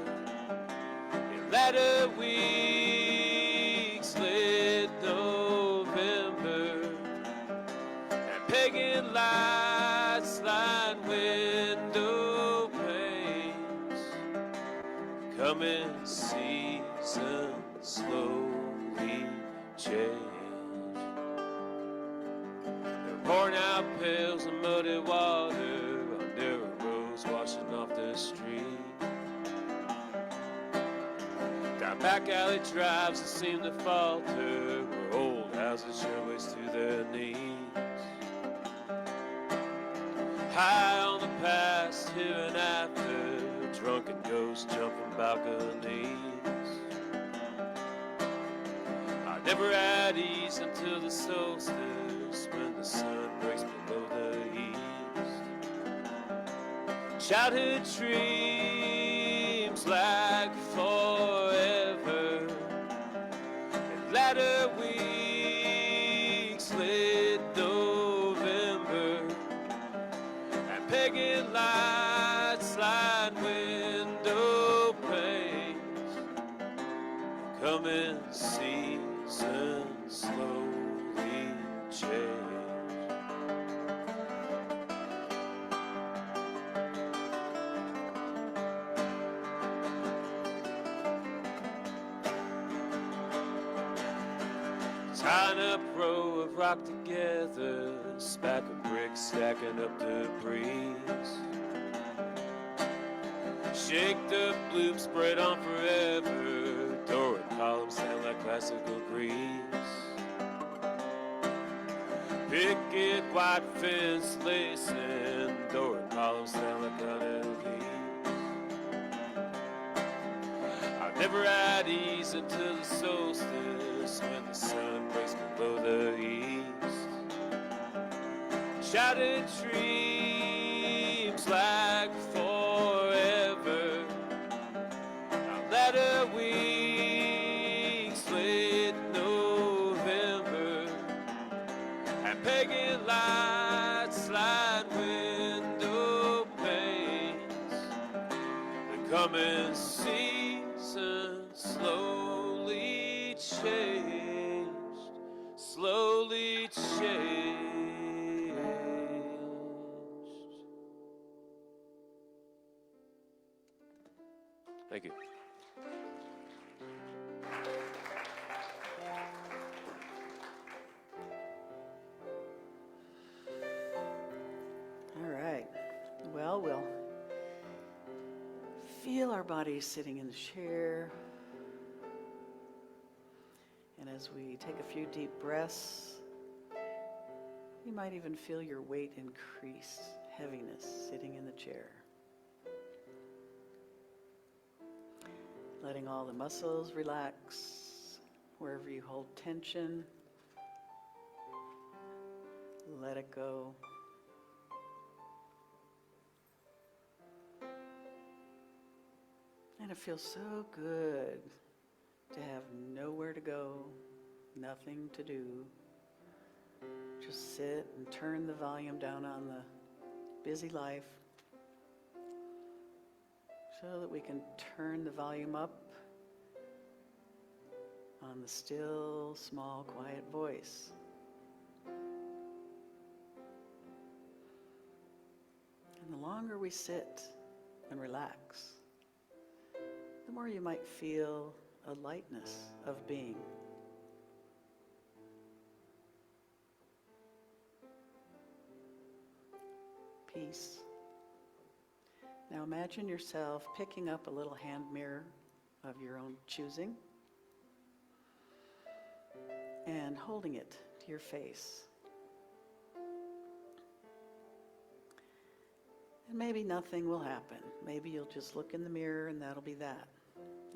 in latter weeks, late November, and pagan lights line window panes. Coming seasons slowly change. They're pouring out pails of muddy water on narrow roads washing off the street. Down back alley drives that seem to falter, where old houses show waist to their knees. High on the past, here and after, drunken ghosts jump from balconies. I never had ease until the solstice, when the sun breaks below the east. Childhood dreams lag forever in latter weeks, late November, and pagan lights line window panes. Coming seasons slowly change. Tying up row of rock together, stack of bricks stacking up debris. Shake the bloop, spread on forever, Doric columns sound like classical Greece. Picket white fence lacing, Doric columns sound like unending. I never had ease until the solstice, when the sun breaks below the east. Shattered dreams lag forever on latter weeks, late November, and pagan lights line window panes. The coming season slowly changed, slowly changed. Thank you. All right. Well, we'll feel our bodies sitting in the chair. And as we take a few deep breaths, you might even feel your weight increase, heaviness sitting in the chair. Letting all the muscles relax, wherever you hold tension, let it go. And it feels so good to have nowhere to go, nothing to do. Just sit and turn the volume down on the busy life so that we can turn the volume up on the still, small, quiet voice. And the longer we sit and relax, the more you might feel a lightness of being. Peace. Now imagine yourself picking up a little hand mirror of your own choosing and holding it to your face. And maybe nothing will happen. Maybe you'll just look in the mirror and that'll be that.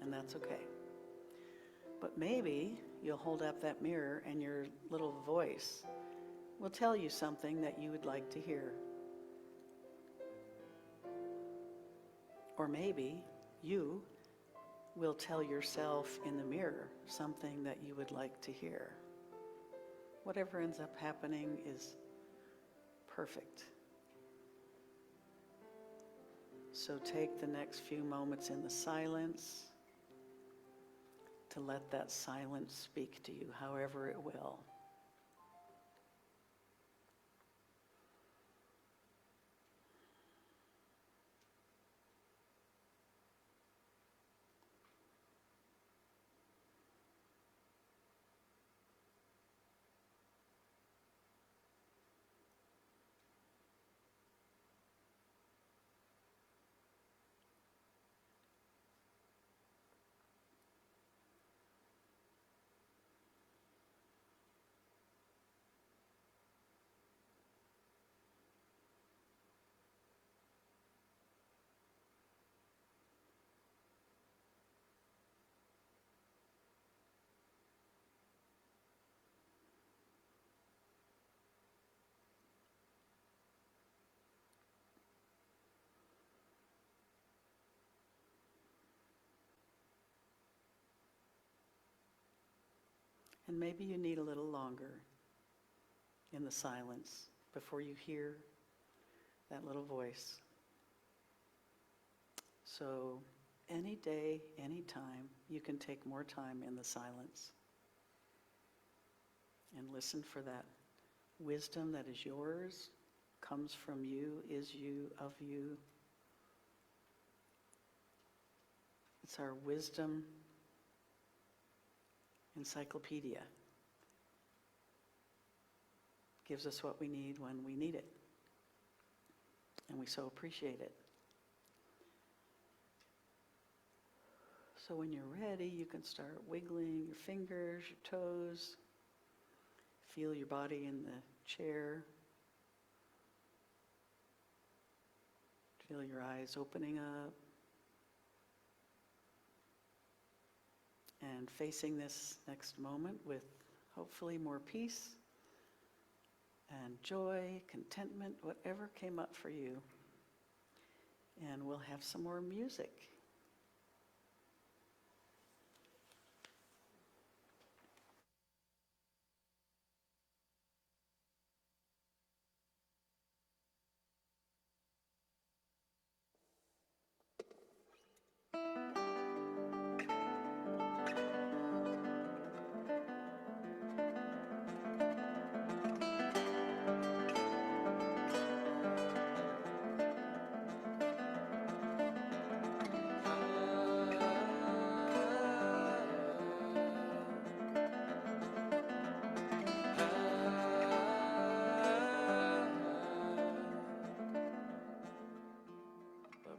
And that's okay. But maybe you'll hold up that mirror and your little voice will tell you something that you would like to hear. Or maybe you will tell yourself in the mirror something that you would like to hear. Whatever ends up happening is perfect. So take the next few moments in the silence to let that silence speak to you, however it will. And maybe you need a little longer in the silence before you hear that little voice. So any day, any time, you can take more time in the silence and listen for that wisdom that is yours, comes from you, is you, of you. It's our wisdom encyclopedia. Gives us what we need when we need it. And we so appreciate it. So when you're ready, you can start wiggling your fingers, your toes. Feel your body in the chair. Feel your eyes opening up. And facing this next moment with hopefully more peace and joy, contentment, whatever came up for you. And we'll have some more music.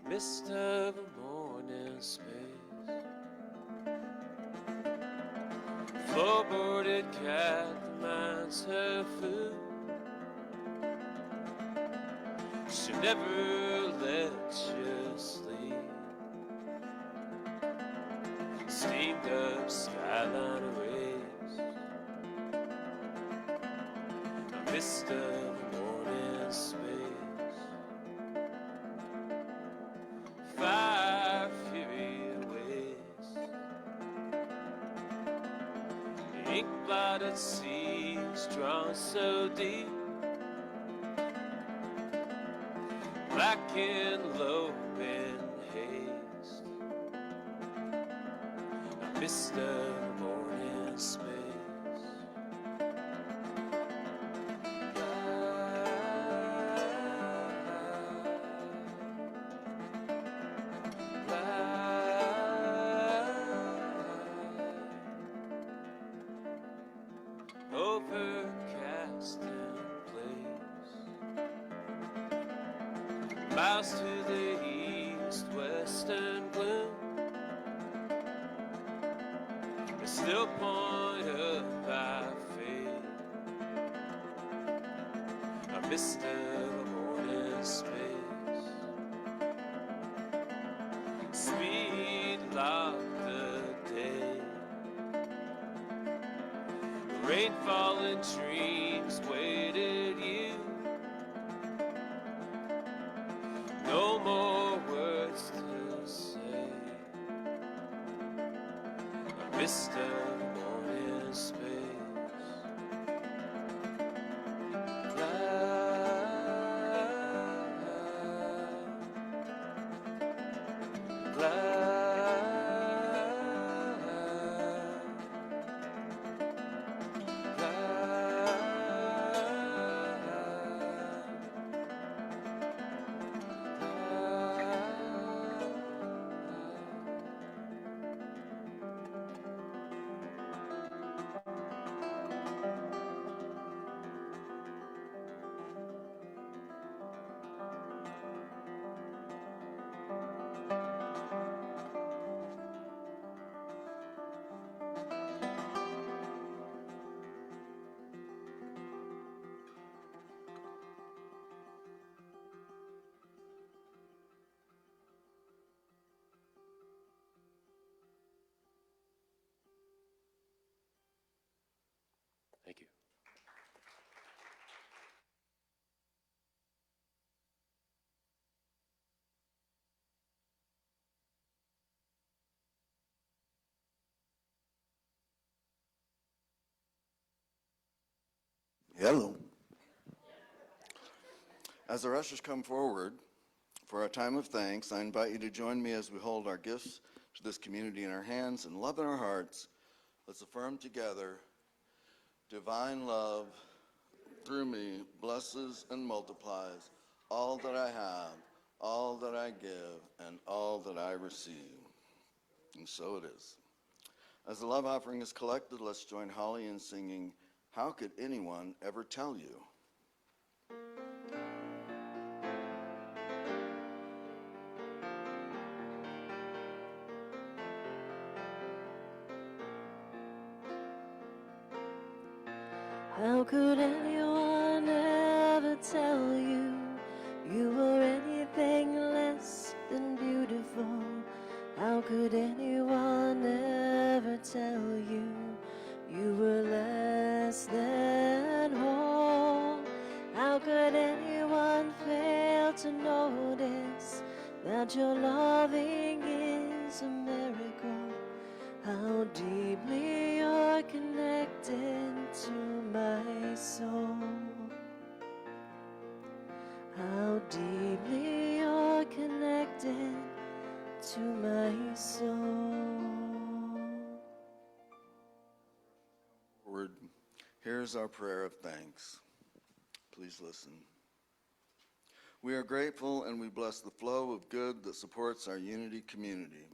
Mist of a morning space, floorboarded cat demands her food. She never lets you sleep. Steamed up skyline waves, a mist of a morning space. Fire fury waves, ink-blotted seas drawn so deep, black and low in haste, a mist of morning space. Overcast in place, miles to the east, western gloom, we still point up by faith, a mist of a morning space. Speed locked the day, rain falling dreams waited you. No more words to say, distant morning space. Thank you. Hello. As our ushers come forward for our time of thanks, I invite you to join me as we hold our gifts to this community in our hands and love in our hearts. Let's affirm together, divine love through me blesses and multiplies all that I have, all that I give, and all that I receive. And so it is. As the love offering is collected, let's join Holly in singing, How Could Anyone Ever Tell You? How could anyone ever tell you you were anything less than beautiful? How could anyone ever tell you you were less than whole? How could anyone fail to notice that your loving is a miracle? How deeply you're connected to my soul. How deeply you're connected to my soul. Lord, here's our prayer of thanks. Please listen. We are grateful and we bless the flow of good that supports our Unity community.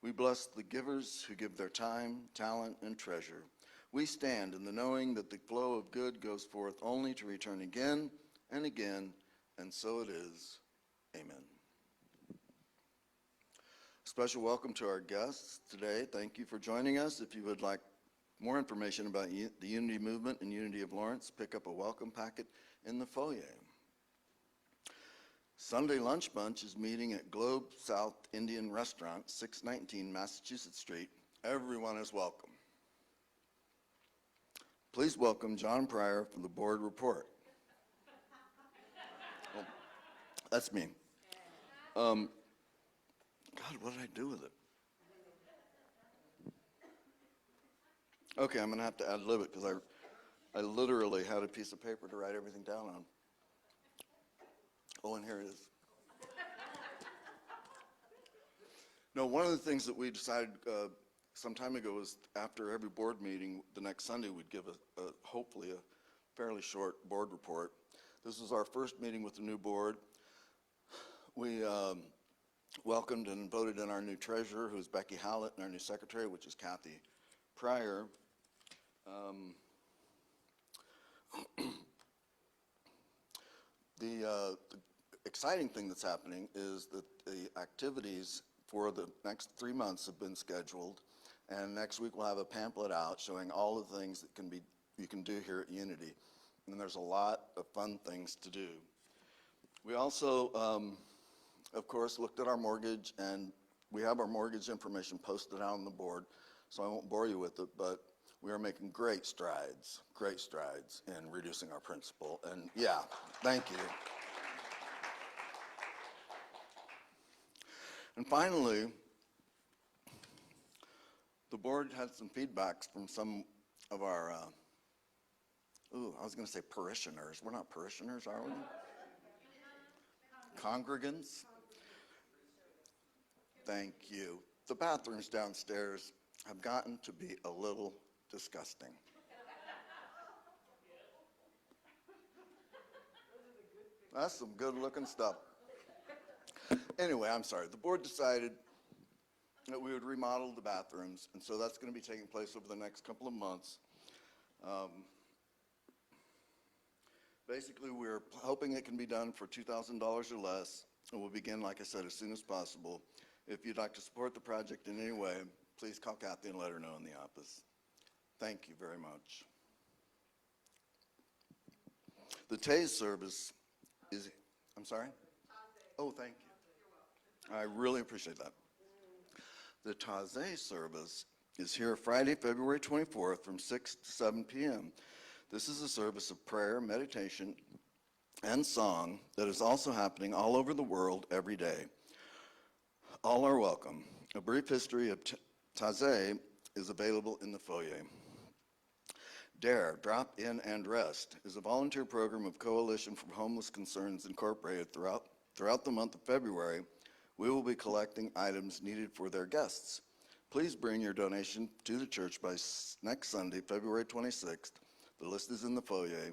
We bless the givers who give their time, talent, and treasure. We stand in the knowing that the flow of good goes forth only to return again and again, and so it is. Amen. Special welcome to our guests today. Thank you for joining us. If you would like more information about the Unity Movement and Unity of Lawrence, pick up a welcome packet in the foyer. Sunday Lunch Bunch is meeting at Globe South Indian Restaurant, 619 Massachusetts Street. Everyone is welcome. Please welcome John Pryor for the board report. Oh, that's me. God, what did I do with it? Okay, I'm going to have to ad-lib it because I literally had a piece of paper to write everything down on. Oh, and here it is. No, one of the things that we decided some time ago was after every board meeting, the next Sunday, we'd give hopefully a fairly short board report. This was our first meeting with the new board. We welcomed and voted in our new treasurer, who's Becky Howlett, and our new secretary, which is Kathy Pryor. The exciting thing that's happening is that the activities for the next 3 months have been scheduled, and next week we'll have a pamphlet out showing all the things that you can do here at Unity, and there's a lot of fun things to do. We also, of course, looked at our mortgage, and we have our mortgage information posted out on the board, so I won't bore you with it, but we are making great strides in reducing our principal, and yeah, thank you. And finally, The board had some feedbacks from some of our, I was going to say parishioners. We're not parishioners, are we? Congregants. Thank you. The bathrooms downstairs have gotten to be a little disgusting. That's some good-looking stuff. Anyway, I'm sorry. The board decided that we would remodel the bathrooms, and so that's going to be taking place over the next couple of months. Basically, we're hoping it can be done for $2,000 or less, and we'll begin, like I said, as soon as possible. If you'd like to support the project in any way, please call Kathy and let her know in the office. Thank you very much. The TASE service is, I'm sorry? Oh, thank you. I really appreciate that. The Taze service is here Friday, February 24th from 6 to 7 p.m. This is a service of prayer, meditation, and song that is also happening all over the world every day. All are welcome. A brief history of Taze is available in the foyer. DARE, Drop In and Rest, is a volunteer program of Coalition for Homeless Concerns Incorporated throughout the month of February. We will be collecting items needed for their guests. Please bring your donation to the church by next Sunday, February 26th. The list is in the foyer.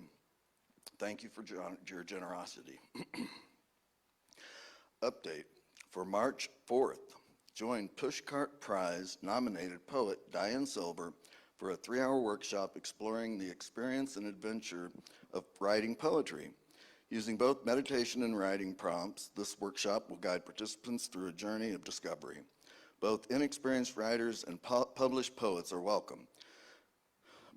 Thank you for your generosity. Update. For March 4th, join Pushcart Prize nominated poet Diane Silver for a 3-hour workshop exploring the experience and adventure of writing poetry. Using both meditation and writing prompts, this workshop will guide participants through a journey of discovery. Both inexperienced writers and published poets are welcome.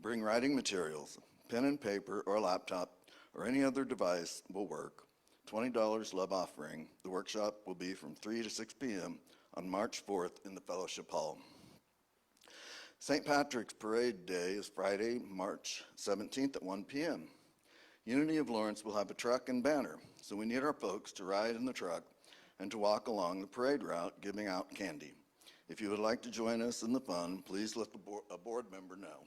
Bring writing materials, pen and paper or a laptop or any other device will work. $20 love offering. The workshop will be from 3 to 6 p.m. on March 4th in the Fellowship Hall. St. Patrick's Parade Day is Friday, March 17th at 1 p.m. Unity of Lawrence will have a truck and banner, so we need our folks to ride in the truck and to walk along the parade route giving out candy. If you would like to join us in the fun, please let a board member know.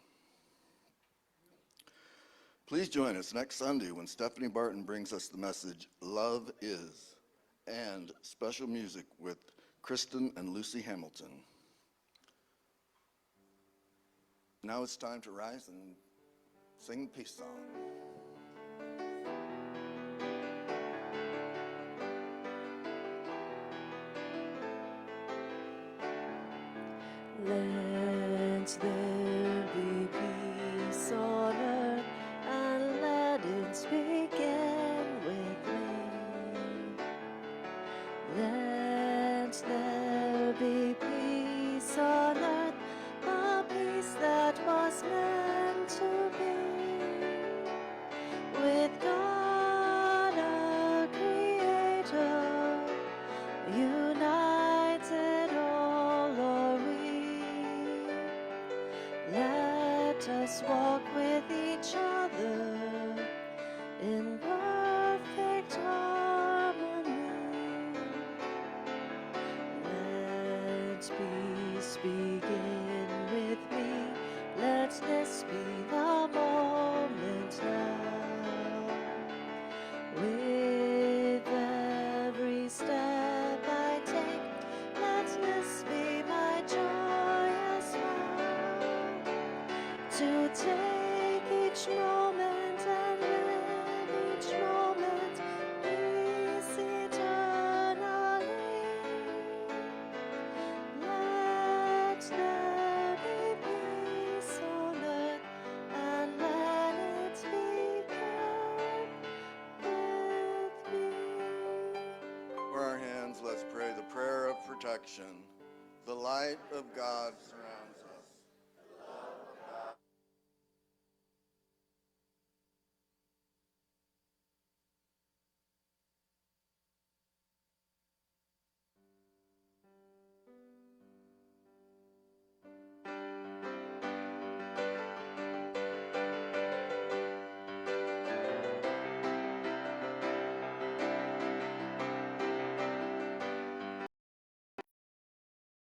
Please join us next Sunday when Stephanie Barton brings us the message, Love Is, and special music with Kristen and Lucy Hamilton. Now it's time to rise and sing the peace song. Let there be peace on earth, and let it begin with me. Let there be peace on earth, a peace that was meant to be. With God our Creator, united all are we. Let us walk with each other in perfect harmony. Let peace begin with me. Let this be the moment now. With every step I take, let this be my joyous vow. To take each moment and live each moment peace eternally. Let there be peace on earth, and let it begin with me. For our hands, let's pray the prayer of protection. The light of God surrounds us.